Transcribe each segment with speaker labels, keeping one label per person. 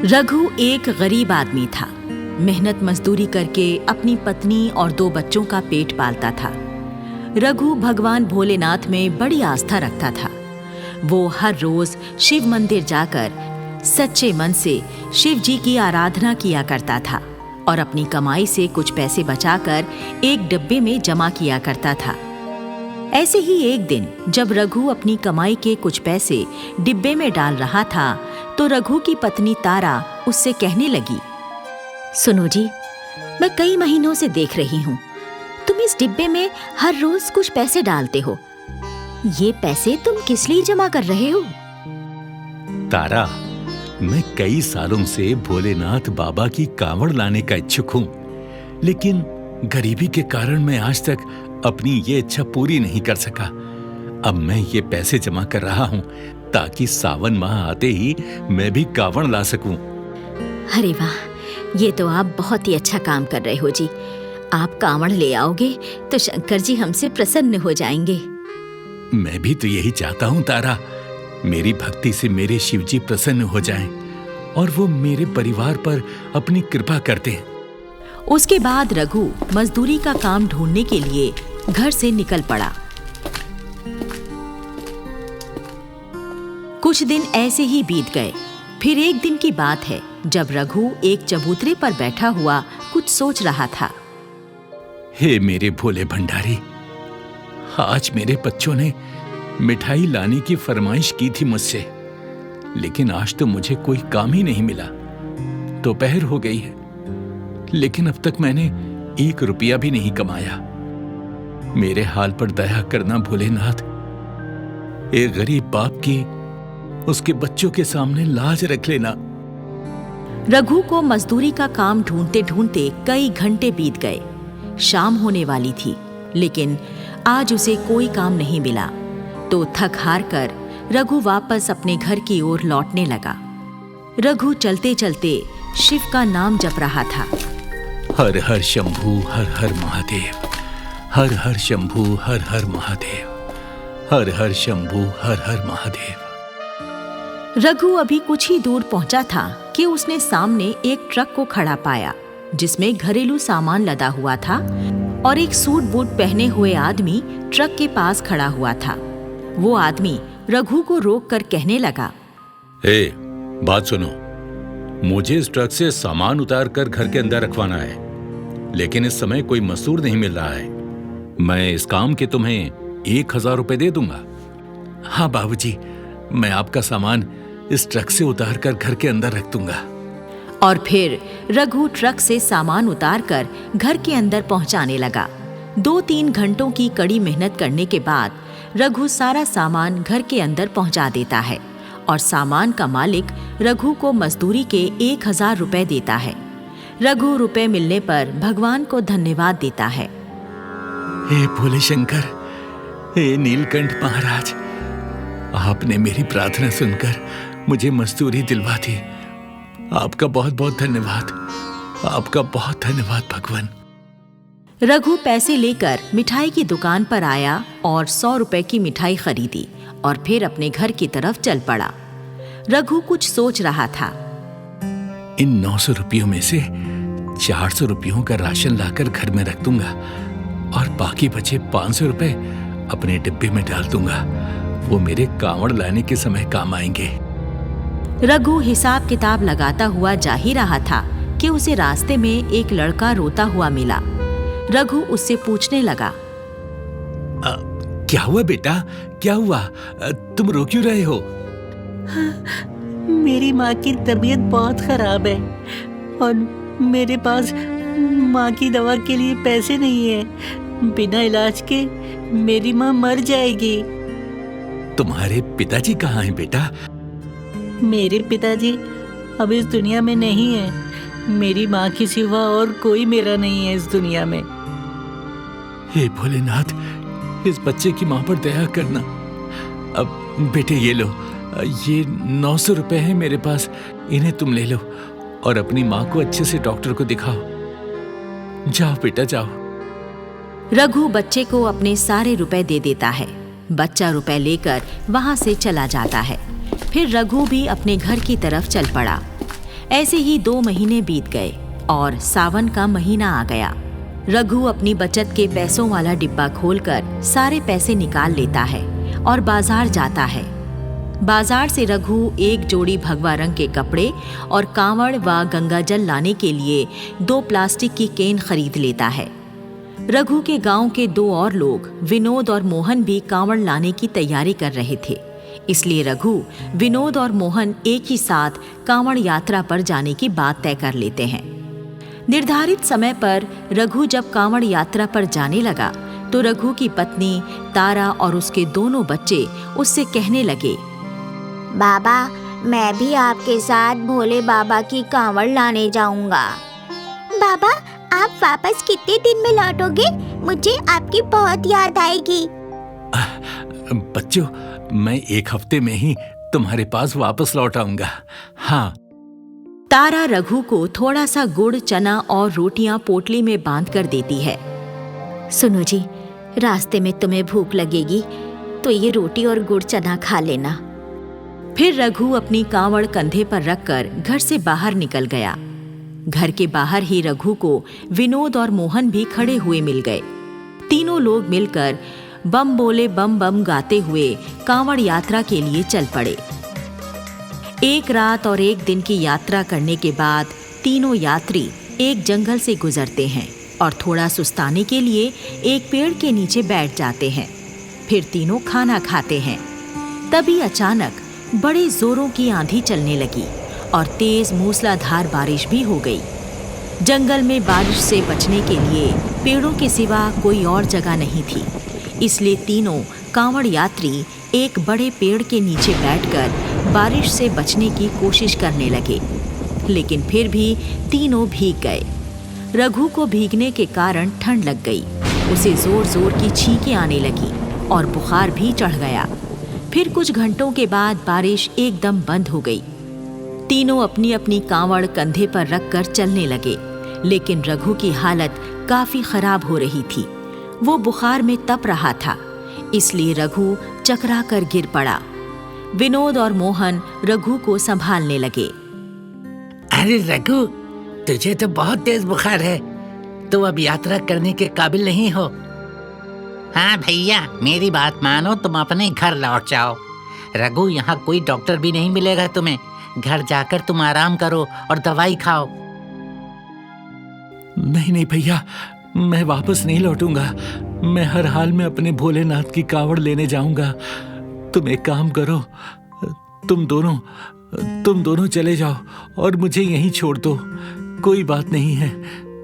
Speaker 1: रघु एक गरीब आदमी था। मेहनत मजदूरी करके अपनी पत्नी और 2 बच्चों का पेट पालता था। रघु भगवान भोलेनाथ में बड़ी आस्था रखता था। वो हर रोज शिव मंदिर जाकर सच्चे मन से शिव जी की आराधना किया करता था और अपनी कमाई से कुछ पैसे बचाकर एक डिब्बे में जमा किया करता था। ऐसे ही एक दिन जब रघु अपनी कमाई के कुछ पैसे डिब्बे में डाल रहा था तो रघु की पत्नी तारा उससे कहने लगी,
Speaker 2: सुनो जी, मैं कई महीनों से देख रही हूँ तुम इस डिब्बे में हर रोज कुछ पैसे डालते हो। ये पैसे तुम किस लिए जमा कर रहे हो?
Speaker 3: तारा, मैं कई सालों से भोलेनाथ बाबा की कांवड़ लाने का इच्छुक हूँ, लेकिन गरीबी के कारण मैं आज तक अपनी ये इच्छा पूरी नहीं कर सका। अब मैं ये पैसे जमा कर रहा हूँ ताकि सावन माह आते ही मैं भी कांवड़ ला सकूं।
Speaker 2: अरे वाह, ये तो आप बहुत ही अच्छा काम कर रहे हो जी। आप कांवड़ ले आओगे तो शंकर जी हमसे प्रसन्न हो जाएंगे।
Speaker 3: मैं भी तो यही चाहता हूँ तारा, मेरी भक्ति से मेरे शिव जी प्रसन्न हो जाएं और वो मेरे परिवार पर अपनी कृपा करते हैं।
Speaker 1: उसके बाद रघु मजदूरी का काम ढूंढने के लिए घर से निकल पड़ा। कुछ दिन ऐसे ही बीत गए। फिर एक दिन की बात है जब रघु एक चबूतरे पर बैठा हुआ कुछ सोच रहा था।
Speaker 3: हे मेरे भोले भंडारी, आज मेरे बच्चों ने मिठाई लाने की फरमाइश की थी मुझसे, लेकिन आज तो मुझे कोई काम ही नहीं मिला। दोपहर हो गई है, लेकिन अब तक मैंने 1 रुपया भी नहीं कमाया। मेरे हाल पर दया करना भोलेनाथ। एक गरीब बाप की उसके बच्चों के सामने लाज रख लेना।
Speaker 1: रघु को मजदूरी का काम ढूंढते ढूंढते कई घंटे बीत गए। शाम होने वाली थी, लेकिन आज उसे कोई काम नहीं मिला। तो थक हार कर रघु वापस अपने घर की ओर लौटने लगा। रघु चलते चलते शिव का नाम जप रहा था।
Speaker 3: हर हर शंभू हर हर महादेव, हर हर शंभू हर हर महादेव, हर हर शंभू हर हर महादेव।
Speaker 1: रघु अभी कुछ ही दूर पहुंचा था कि उसने सामने एक ट्रक को खड़ा पाया जिसमें घरेलू सामान लदा हुआ था और एक सूट बूट पहने हुए आदमी ट्रक के पास खड़ा हुआ था। वो आदमी रघु को रोक कर कहने लगा,
Speaker 3: ए, बात सुनो, मुझे इस ट्रक से सामान उतार कर घर के अंदर रखवाना है, लेकिन इस समय कोई मजदूर नहीं मिल रहा है। मैं इस काम के तुम्हें 1000 रुपए दे दूंगा। हाँ बाबूजी, मैं आपका सामान इस ट्रक से उतार कर घर के अंदर रख दूंगा।
Speaker 1: और फिर रघु ट्रक से सामान उतार कर घर के अंदर पहुंचाने लगा। 2-3 घंटों की कड़ी मेहनत करने के बाद रघु सारा सामान घर के अंदर पहुंचा देता है और सामान का मालिक रघु को मजदूरी के 1000 रुपए देता है। रघु रुपए मिलने पर भगवान को धन्यवाद देता है।
Speaker 3: हे भोले शंकर, हे नीलकंठ महाराज, आपने मेरी प्रार्थना सुनकर मुझे मजदूरी दिलवा दी। आपका बहुत बहुत धन्यवाद, आपका बहुत धन्यवाद भगवान।
Speaker 1: रघु पैसे लेकर मिठाई की दुकान पर आया और 100 रुपए की मिठाई खरीदी और फिर अपने घर की तरफ चल पड़ा। रघु कुछ सोच रहा था।
Speaker 3: इन 900 रुपयों में से 400 रुपयों का राशन लाकर घर में रख दूंगा और बाकी बचे 500 रुपए अपने डिब्बे में डाल दूंगा। वो मेरे कांवड़ लाने के समय काम आएंगे।
Speaker 1: रघु हिसाब किताब लगाता हुआ जा ही रहा था कि उसे रास्ते में एक लड़का रोता हुआ मिला। रघु उससे पूछने लगा,
Speaker 3: क्या हुआ बेटा, क्या हुआ? तुम रो क्यों रहे हो?
Speaker 4: मेरी माँ की तबीयत बहुत खराब है और मेरे पास माँ की दवा के लिए पैसे नहीं है। बिना इलाज के मेरी माँ मर जाएगी।
Speaker 3: तुम्हारे पिताजी कहाँ हैं बेटा?
Speaker 4: मेरे पिताजी अब इस दुनिया में नहीं है। मेरी माँ के सिवा और कोई मेरा नहीं है इस दुनिया में।
Speaker 3: हे भोलेनाथ, इस बच्चे की माँ पर दया करना। अब बेटे ये लो, ये 900 रुपए हैं मेरे पास, इन्हें तुम ले लो और अपनी माँ को अच्छे से डॉक्टर को दिखाओ। जाओ बेटा जाओ।
Speaker 1: रघु बच्चे को अपने सारे रुपए दे देता है। बच्चा रुपए लेकर वहां से चला जाता है। फिर रघु भी अपने घर की तरफ चल पड़ा। ऐसे ही 2 महीने बीत गए और सावन का महीना आ गया। रघु अपनी बचत के पैसों वाला डिब्बा खोलकर सारे पैसे निकाल लेता है और बाजार जाता है। बाजार से रघु एक जोड़ी भगवा रंग के कपड़े और कांवड़ व गंगाजल लाने के लिए 2 प्लास्टिक की केन खरीद लेता है। रघु के गांव के 2 और लोग विनोद और मोहन भी कांवड़ लाने की तैयारी कर रहे थे, इसलिए रघु, विनोद और मोहन एक ही साथ कांवड़ यात्रा पर जाने की बात तय कर लेते हैं। निर्धारित समय पर रघु जब कांवड़ यात्रा पर जाने लगा तो रघु की पत्नी तारा और उसके दोनों बच्चे उससे कहने लगे,
Speaker 2: बाबा, मैं भी आपके साथ भोले बाबा की कांवड़ लाने जाऊंगा। बाबा, आप वापस कितने दिन में लौटोगे? मुझे आपकी बहुत याद आएगी।
Speaker 3: बच्चों, मैं 1 हफ्ते में ही तुम्हारे पास वापस लौट आऊंगा। हाँ।
Speaker 1: तारा रघु को थोड़ा सा गुड़, चना और रोटियां पोटली में बांध कर देती है।
Speaker 2: सुनो जी, रास्ते में तुम्हें भूख लगेगी तो ये रोटी और गुड़ चना खा लेना।
Speaker 1: फिर रघु अपनी कांवड़ कंधे पर रखकर घर से बाहर निकल गया। घर के बाहर ही रघु को विनोद और मोहन भी खड़े हुए मिल गए। तीनों लोग मिलकर बम बोले बम बम गाते हुए कांवड़ यात्रा के लिए चल पड़े। 1 रात और 1 दिन की यात्रा करने के बाद तीनों यात्री एक जंगल से गुजरते हैं और थोड़ा सुस्ताने के लिए एक पेड़ के नीचे बैठ जाते हैं। फिर तीनों खाना खाते हैं। तभी अचानक बड़े जोरों की आंधी चलने लगी और तेज मूसलाधार बारिश भी हो गई। जंगल में बारिश से बचने के लिए पेड़ों के सिवा कोई और जगह नहीं थी, इसलिए तीनों कांवड़ यात्री एक बड़े पेड़ के नीचे बैठकर बारिश से बचने की कोशिश करने लगे, लेकिन फिर भी तीनों भीग गए। रघु को भीगने के कारण ठंड लग गई, उसे जोर जोर की छींकें आने लगी और बुखार भी चढ़ गया। फिर कुछ घंटों के बाद बारिश एकदम बंद हो गई। तीनों अपनी अपनी कांवड़ कंधे पर रखकर चलने लगे, लेकिन रघु की हालत काफी खराब हो रही थी। वो बुखार में तप रहा था, इसलिए रघु चकरा कर गिर पड़ा। विनोद और मोहन रघु को संभालने लगे।
Speaker 4: अरे रघु, तुझे तो बहुत तेज बुखार है, तो अब यात्रा करने के काबिल नहीं हो।
Speaker 5: हाँ भैया, मेरी बात मानो, तुम अपने घर लौट जाओ। रघु, यहाँ कोई डॉक्टर भी नहीं मिलेगा तुम्हें। घर जाकर तुम आराम करो और दवाई खाओ।
Speaker 3: नहीं नहीं भैया, मैं वापस नहीं लौटूंगा। मैं हर हाल में अपने भोलेनाथ की कांवड़ लेने जाऊंगा। तुम एक काम करो, तुम दोनों चले जाओ और मुझे यहीं छोड़ दो। कोई बात नहीं है,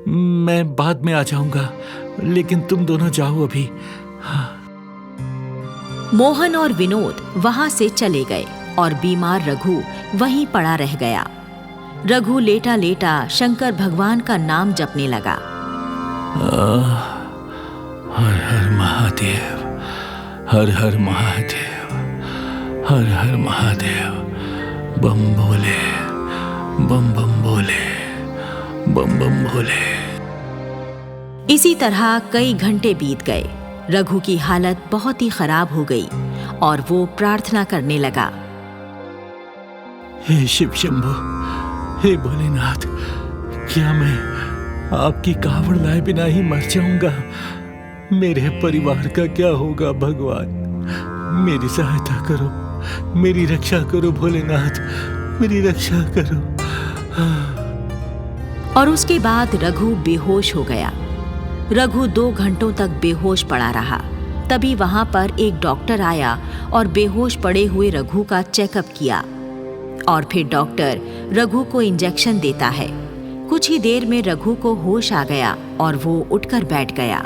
Speaker 3: मैं बाद में आ जाऊंगा, लेकिन तुम दोनों जाओ अभी। हाँ।
Speaker 1: मोहन और विनोद वहां से चले गए और बीमार रघु वहीं पड़ा रह गया। रघु लेटा लेटा शंकर भगवान का नाम जपने लगा।
Speaker 3: हर हर महादेव, हर हर महादेव, हर हर महादेव, बम भोले, बम बम भोले, बम बम भोले।
Speaker 1: इसी तरह कई घंटे बीत गए। रघु की हालत बहुत ही खराब हो गई और वो प्रार्थना करने लगा।
Speaker 3: हे शिव शंभो, हे भोलेनाथ, क्या मैं आपकी कांवड़ लाए बिना ही मर जाऊंगा? मेरे परिवार का क्या होगा? भगवान, मेरी सहायता करो, मेरी रक्षा करो भोलेनाथ, मेरी रक्षा करो।
Speaker 1: और उसके बाद रघु बेहोश हो गया। रघु 2 घंटों तक बेहोश पड़ा रहा। तभी वहां पर एक डॉक्टर आया और बेहोश पड़े हुए रघु का चेकअप किया। और फिर डॉक्टर रघु को इंजेक्शन देता है। कुछ ही देर में रघु को होश आ गया और वो उठकर बैठ गया।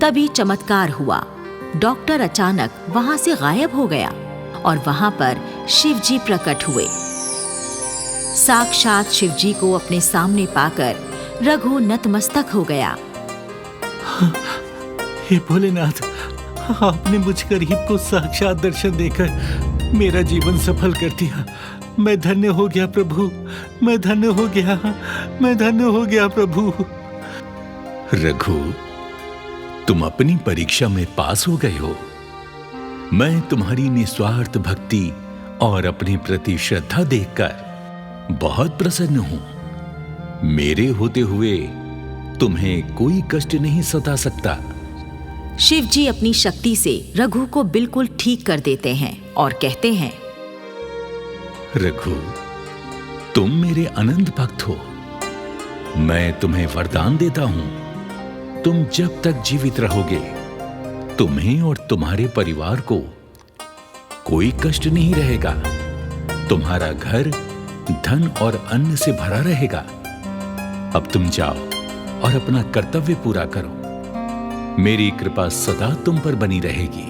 Speaker 1: तभी चमत्कार हुआ। डॉक्टर अचानक वहां से गायब हो गया और वहां पर शिव जी प्रकट हुए। साक्षात शिव जी को अपने सामने पाकर रघु नतमस्तक हो गया।
Speaker 3: हे भोलेनाथ, आपने मुझ गरीब को साक्षात दर्शन देकर मेरा जीवन सफल कर दिया। मैं धन्य हो गया प्रभु, मैं धन्य हो गया, मैं धन्य हो गया प्रभु। रघु, तुम अपनी परीक्षा में पास हो गए हो। मैं तुम्हारी निस्वार्थ भक्ति और अपने प्रति श्रद्धा देखकर बहुत प्रसन्न हूं। मेरे होते हुए तुम्हें कोई कष्ट नहीं सता सकता।
Speaker 1: शिवजी अपनी शक्ति से रघु को बिल्कुल ठीक कर देते हैं और कहते हैं,
Speaker 3: रघु, तुम मेरे अनंत भक्त हो। मैं तुम्हें वरदान देता हूं, तुम जब तक जीवित रहोगे तुम्हें और तुम्हारे परिवार को कोई कष्ट नहीं रहेगा। तुम्हारा घर धन और अन्न से भरा रहेगा। अब तुम जाओ और अपना कर्तव्य पूरा करो। मेरी कृपा सदा तुम पर बनी रहेगी।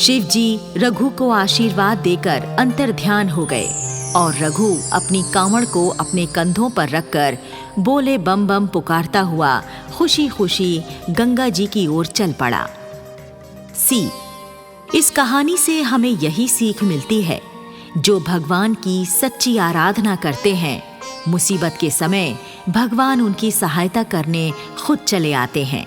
Speaker 1: शिवजी रघु को आशीर्वाद देकर अंतर्ध्यान हो गए और रघु अपनी कांवड़ को अपने कंधों पर रखकर बोले बम बम पुकारता हुआ खुशी खुशी गंगा जी की ओर चल पड़ा। इस कहानी से हमें यही सीख मिलती है, जो भगवान की सच्ची आराधना करते हैं, मुसीबत के समय भगवान उनकी सहायता करने खुद चले आते हैं।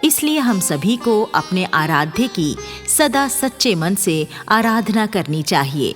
Speaker 1: इसलिए हम सभी को अपने आराध्य की सदा सच्चे मन से आराधना करनी चाहिए।